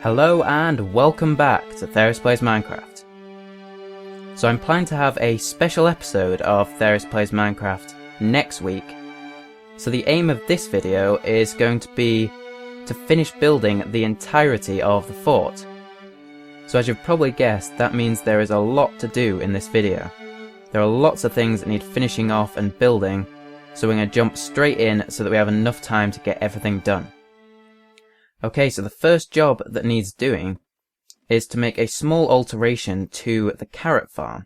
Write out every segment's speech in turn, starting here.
Hello and welcome back to Thaerys Plays Minecraft. So I'm planning to have a special episode of Thaerys Plays Minecraft next week. So the aim of this video is going to be to finish building the entirety of the fort. So as you've probably guessed, that means there is a lot to do in this video. There are lots of things that need finishing off and building, so we're going to jump straight in so that we have enough time to get everything done. Okay, so the first job that needs doing is to make a small alteration to the carrot farm.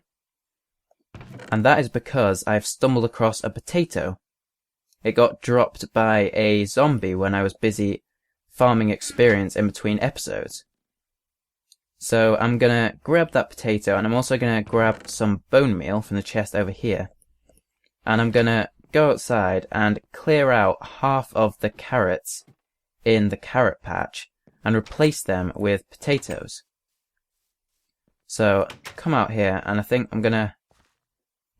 And that is because I've stumbled across a potato. It got dropped by a zombie when I was busy farming experience in between episodes. So I'm gonna grab that potato, and I'm also gonna grab some bone meal from the chest over here. And I'm gonna go outside and clear out half of the carrots in the carrot patch and replace them with potatoes. So come out here, and I think I'm gonna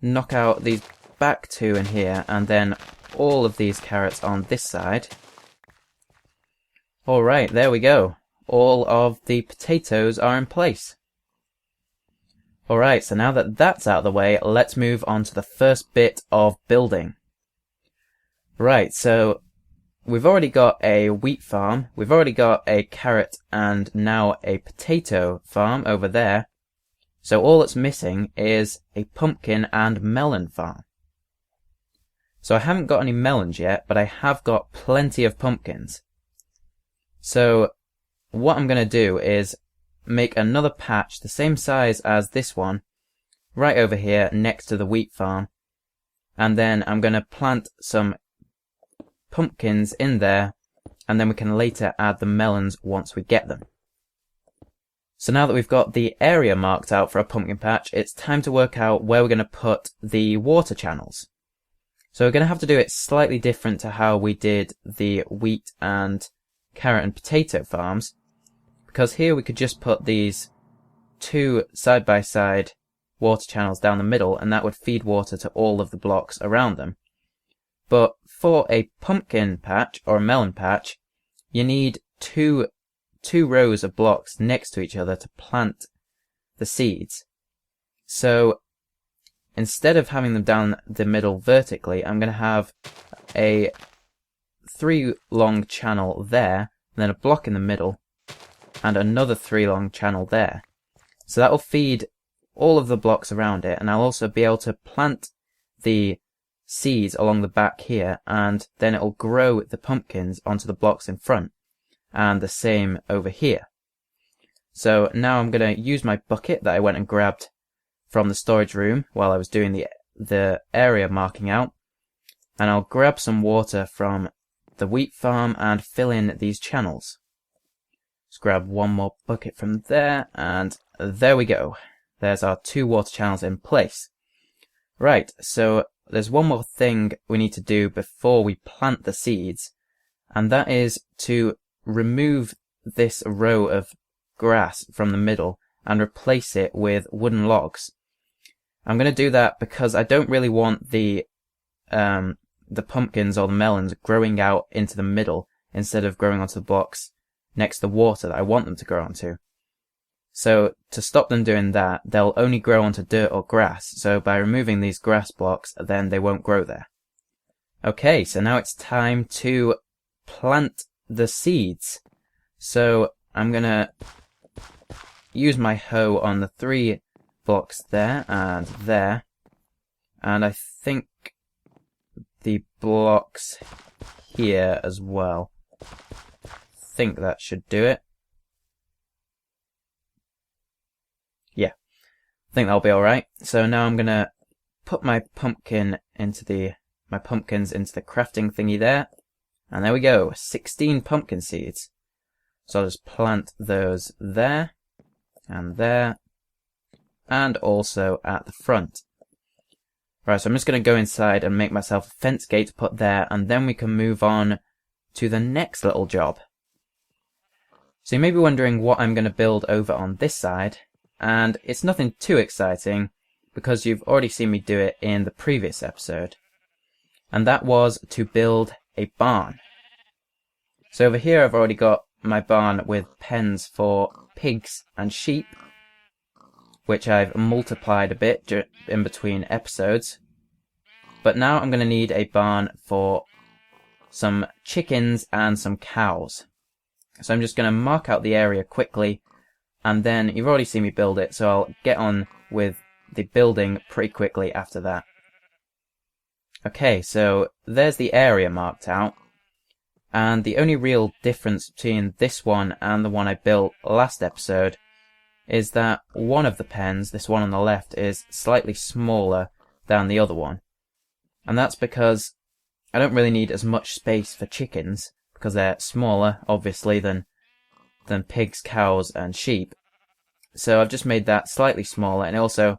knock out these back two in here and then all of these carrots on this side. Alright, there we go. All of the potatoes are in place. Alright, so now that that's out of the way, let's move on to the first bit of building. Right, so we've already got a wheat farm, we've already got a carrot and now a potato farm over there. So all that's missing is a pumpkin and melon farm. So I haven't got any melons yet, but I have got plenty of pumpkins. So what I'm going to do is make another patch the same size as this one, right over here next to the wheat farm. And then I'm going to plant some pumpkins in there, and then we can later add the melons once we get them. So now that we've got the area marked out for a pumpkin patch, it's time to work out where we're going to put the water channels. So we're going to have to do it slightly different to how we did the wheat and carrot and potato farms, because here we could just put these two side by side water channels down the middle, and that would feed water to all of the blocks around them. But for a pumpkin patch or a melon patch, you need two rows of blocks next to each other to plant the seeds. So instead of having them down the middle vertically, I'm going to have a 3 long channel there, and then a block in the middle, and another 3 long channel there. So that will feed all of the blocks around it, and I'll also be able to plant the seeds along the back here, and then it'll grow the pumpkins onto the blocks in front, and the same over here. So now I'm going to use my bucket that I went and grabbed from the storage room while I was doing the area marking out, and I'll grab some water from the wheat farm and fill in these channels. Let's grab one more bucket from there, and there we go. There's our 2 water channels in place. Right, so there's one more thing we need to do before we plant the seeds, and that is to remove this row of grass from the middle and replace it with wooden logs. I'm going to do that because I don't really want the pumpkins or the melons growing out into the middle instead of growing onto the blocks next to the water that I want them to grow onto. So to stop them doing that, they'll only grow onto dirt or grass. So by removing these grass blocks, then they won't grow there. Okay, so now it's time to plant the seeds. So I'm going to use my hoe on the 3 blocks there, and I think the blocks here as well. I think that should do it. Yeah, I think that'll be alright. So now I'm gonna put my pumpkins into the crafting thingy there. And there we go, 16 pumpkin seeds. So I'll just plant those there, and also at the front. Right, so I'm just going to go inside and make myself a fence gate to put there, and then we can move on to the next little job. So you may be wondering what I'm going to build over on this side, and it's nothing too exciting because you've already seen me do it in the previous episode. And that was to build a barn. So over here I've already got my barn with pens for pigs and sheep, which I've multiplied a bit in between episodes. But now I'm going to need a barn for some chickens and some cows. So I'm just going to mark out the area quickly, and then you've already seen me build it, so I'll get on with the building pretty quickly after that. Okay, so there's the area marked out, and the only real difference between this one and the one I built last episode is that one of the pens, this one on the left, is slightly smaller than the other one. And that's because I don't really need as much space for chickens, because they're smaller, obviously, than pigs, cows, and sheep. So I've just made that slightly smaller, and it also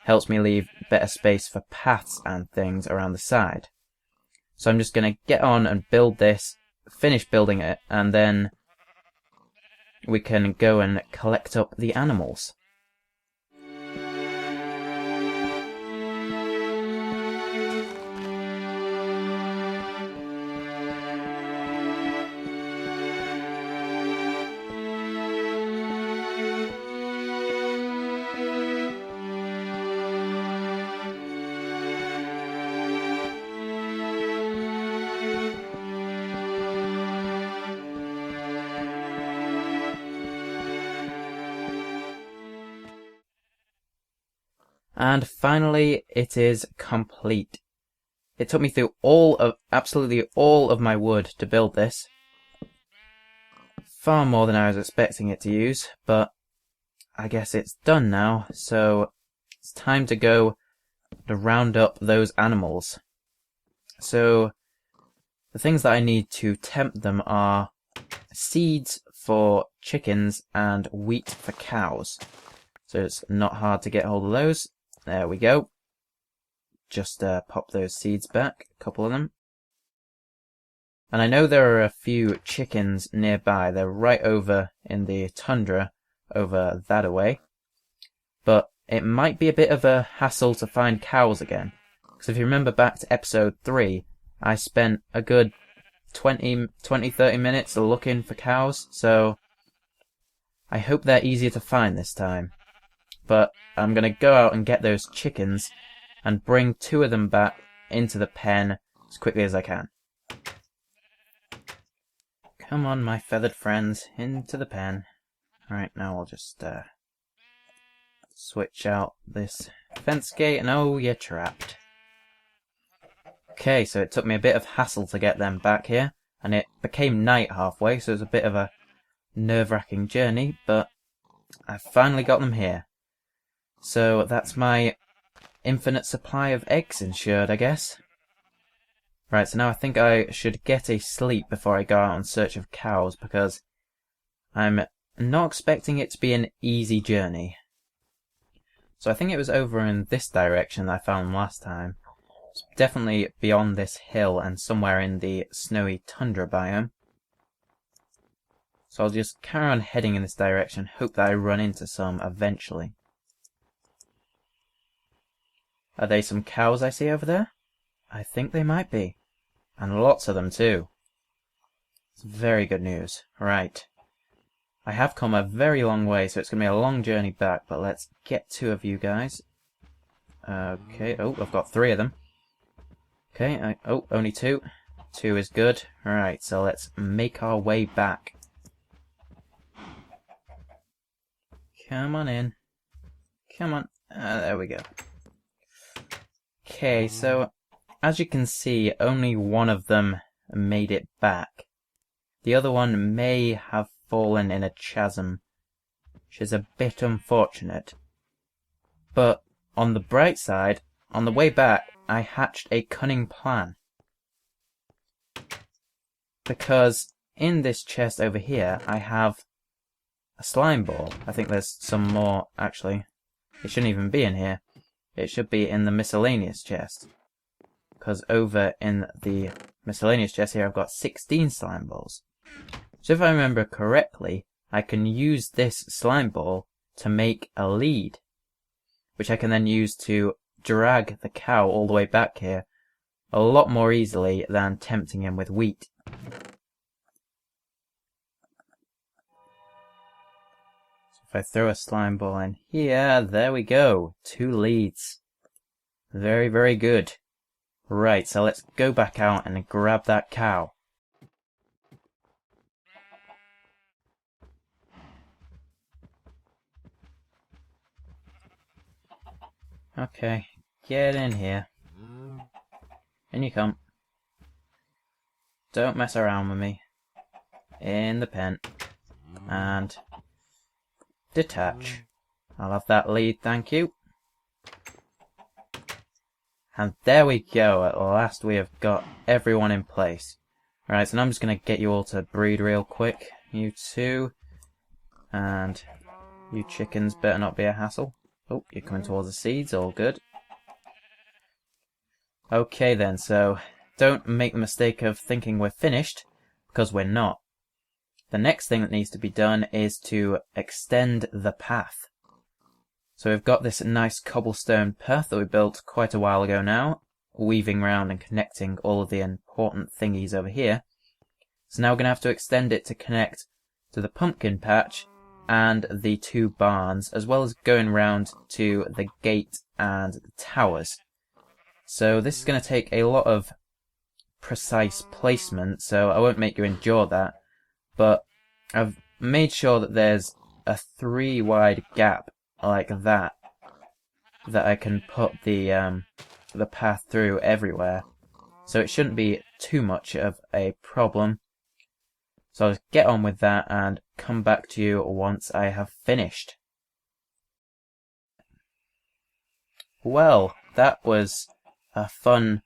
helps me leave better space for paths and things around the side. So I'm just going to get on and build this, finish building it, and then we can go and collect up the animals. And finally, it is complete. It took me through absolutely all of my wood to build this. Far more than I was expecting it to use, but I guess it's done now, so it's time to go to round up those animals. So the things that I need to tempt them are seeds for chickens and wheat for cows. So it's not hard to get hold of those. There we go. Just pop those seeds back, a couple of them. And I know there are a few chickens nearby. They're right over in the tundra, over that away. But it might be a bit of a hassle to find cows again. Because if you remember back to episode 3, I spent a good 20, 30 minutes looking for cows. So I hope they're easier to find this time. But I'm going to go out and get those chickens and bring 2 of them back into the pen as quickly as I can. Come on, my feathered friends, into the pen. Alright, now I'll just switch out this fence gate, and oh, you're trapped. Okay, so it took me a bit of hassle to get them back here, and it became night halfway, so it was a bit of a nerve-wracking journey, but I finally got them here. So that's my infinite supply of eggs ensured, I guess. Right, so now I think I should get a sleep before I go out in search of cows, because I'm not expecting it to be an easy journey. So I think it was over in this direction that I found them last time. It's definitely beyond this hill and somewhere in the snowy tundra biome. So I'll just carry on heading in this direction, hope that I run into some eventually. Are they some cows I see over there? I think they might be. And lots of them too. It's very good news. Right. I have come a very long way, so it's going to be a long journey back, but let's get 2 of you guys. Okay, oh, I've got 3 of them. Okay, oh, only 2. 2 is good. Alright, so let's make our way back. Come on in. Come on. There we go. Okay, so as you can see, only one of them made it back. The other one may have fallen in a chasm, which is a bit unfortunate. But on the bright side, on the way back, I hatched a cunning plan. Because in this chest over here, I have a slime ball. I think there's some more, actually. It shouldn't even be in here. It should be in the miscellaneous chest. Because over in the miscellaneous chest here, I've got 16 slime balls. So if I remember correctly, I can use this slime ball to make a lead, which I can then use to drag the cow all the way back here a lot more easily than tempting him with wheat. If I throw a slime ball in here, there we go. 2 leads. Very, very good. Right, so let's go back out and grab that cow. Okay, get in here. In you come. Don't mess around with me. In the pen. And detach. I'll have that lead, thank you. And there we go, at last we have got everyone in place. Right, so now I'm just going to get you all to breed real quick. You two. And you chickens better not be a hassle. Oh, you're coming towards the seeds, all good. Okay then, so don't make the mistake of thinking we're finished, because we're not. The next thing that needs to be done is to extend the path. So we've got this nice cobblestone path that we built quite a while ago now, weaving round and connecting all of the important thingies over here. So now we're going to have to extend it to connect to the pumpkin patch and the 2 barns, as well as going round to the gate and the towers. So this is going to take a lot of precise placement, so I won't make you endure that, but I've made sure that there's a 3 wide gap like that I can put the path through everywhere, so it shouldn't be too much of a problem. So I'll just get on with that and come back to you once I have finished. Well, that was a fun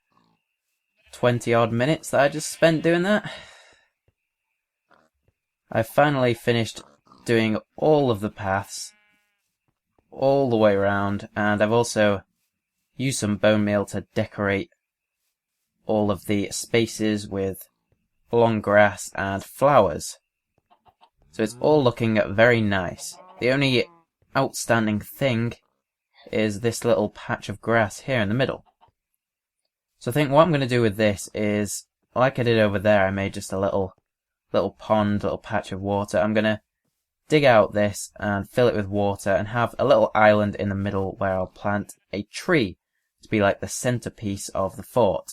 20 odd minutes that I just spent doing that. I finally finished doing all of the paths all the way around, and I've also used some bone meal to decorate all of the spaces with long grass and flowers. So it's all looking very nice. The only outstanding thing is this little patch of grass here in the middle. So I think what I'm going to do with this is, like I did over there, I made just a little pond, little patch of water. I'm going to dig out this and fill it with water and have a little island in the middle where I'll plant a tree to be like the centerpiece of the fort.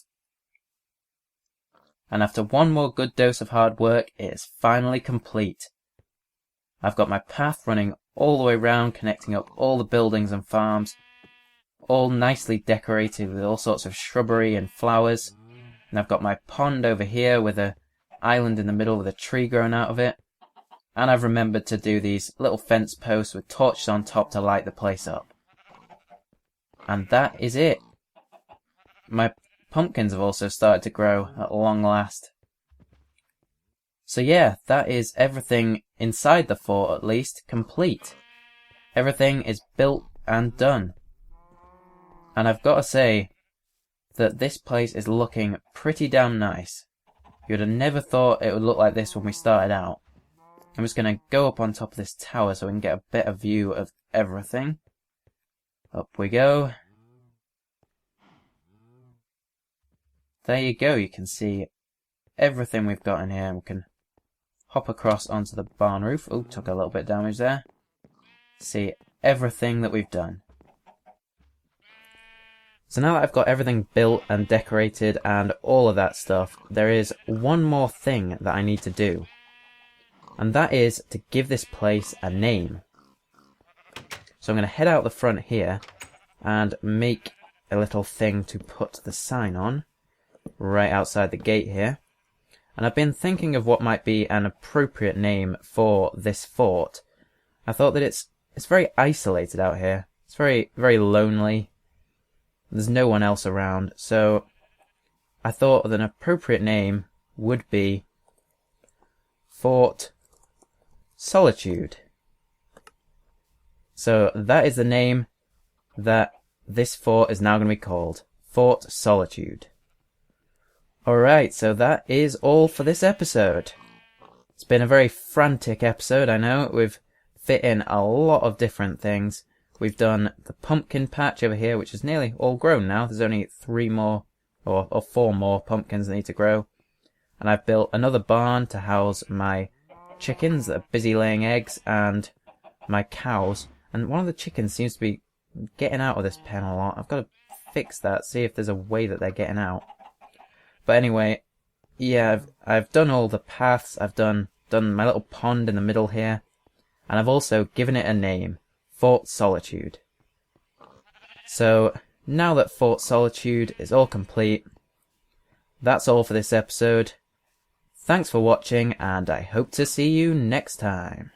And after one more good dose of hard work, it is finally complete. I've got my path running all the way round, connecting up all the buildings and farms, all nicely decorated with all sorts of shrubbery and flowers. And I've got my pond over here with an island in the middle with a tree growing out of it. And I've remembered to do these little fence posts with torches on top to light the place up. And that is it. My pumpkins have also started to grow at long last. So yeah, that is everything inside the fort, at least, complete. Everything is built and done. And I've got to say that this place is looking pretty damn nice. You'd have never thought it would look like this when we started out. I'm just going to go up on top of this tower so we can get a better view of everything. Up we go. There you go, you can see everything we've got in here. We can hop across onto the barn roof. Oh, took a little bit of damage there. See everything that we've done. So now that I've got everything built and decorated and all of that stuff, there is one more thing that I need to do. And that is to give this place a name. So I'm going to head out the front here and make a little thing to put the sign on right outside the gate here. And I've been thinking of what might be an appropriate name for this fort. I thought that it's very isolated out here. It's very, very lonely. There's no one else around. So I thought that an appropriate name would be Fort Solitude. So that is the name that this fort is now going to be called. Fort Solitude. Alright, so that is all for this episode. It's been a very frantic episode, I know. We've fit in a lot of different things. We've done the pumpkin patch over here, which is nearly all grown now. There's only 3 more, or 4 more pumpkins that need to grow. And I've built another barn to house my chickens that are busy laying eggs, and my cows, and one of the chickens seems to be getting out of this pen a lot. I've got to fix that, see if there's a way that they're getting out. But anyway, yeah, I've done all the paths, I've done my little pond in the middle here, and I've also given it a name, Fort Solitude. So, now that Fort Solitude is all complete, that's all for this episode. Thanks for watching, and I hope to see you next time.